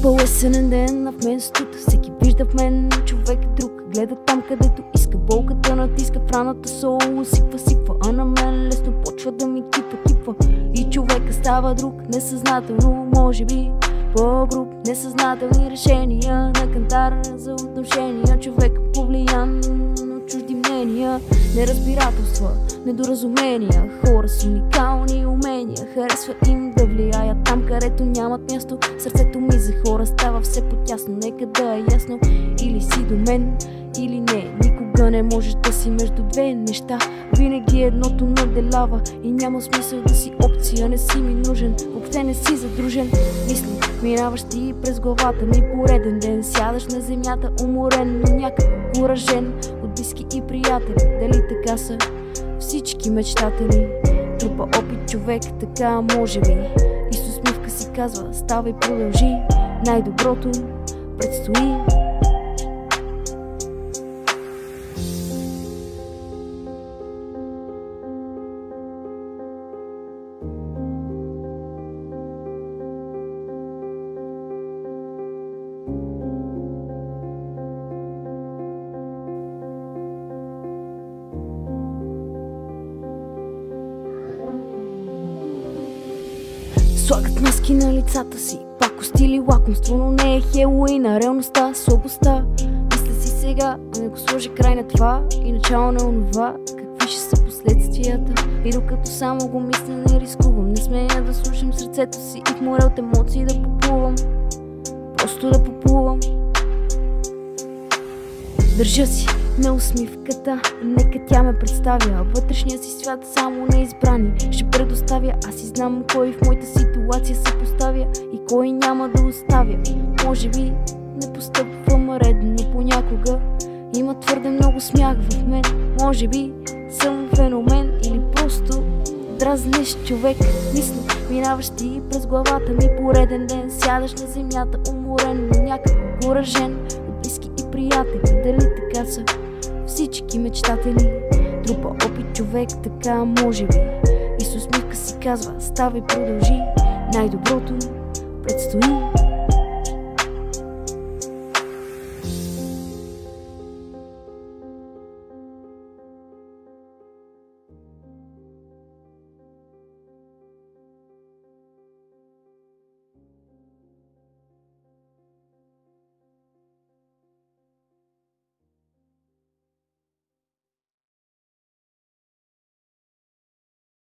Идва есенен ден, а в мен стута. Всеки вижда в мен човек друг. Гледа там, където иска. Болката натиска в раната, сол сипва, а на мен лесно почва да ми кипва. И човека става друг, несъзнателно, може би по-груб. Несъзнателни решения на кантара за отношения. Човек повлиян на чужди мнения, неразбирателства, недоразумения. Хора с уникални умения, харесва им да влияят там, където нямат място. Сърцето ми за хора става все по-тясно. Нека да е ясно, или си до мен, или не. Никога не можеш да си между две неща. Винаги едното наделява и няма смисъл да си опция. Не си ми нужен, въобще не си задружен. Мисли, минаващи през главата ми пореден ден. Сядаш на земята уморен, но някак окуражен от близки и приятели. Дали така са всички мечтатели? Трупа опит човек, така може би. И с усмивка си казва, ставай, продължи. Най-доброто предстои. Слагат маски на лицата си, пакост или лакомство, но не е Хелоуин, а реалността, слабостта. Мисля си сега, а не го сложи край на това и начало на онова. Какви ще са последствията? И докато само го мисля, не рискувам. Не смея да слушам сърцето си и в море от емоции да поплувам. Просто да поплувам. Държа си на усмивката, нека тя ме представя. Вътрешния си свят само на избрани ще предоставя. Аз и знам кой в моята ситуация се поставя и кой няма да оставя. Може би не постъпвам редно понякога. Има твърде много смях в мен. Може би съм феномен или просто дразнещ човек. Мисли, минаващи през главата ми пореден ден. Сядаш на земята уморен, но някак окуражен от близки и приятели. Дали така са всички мечтатели? Трупа опит човек, така може би. И с усмивка си казва, ставай, продължи. Най-доброто предстои.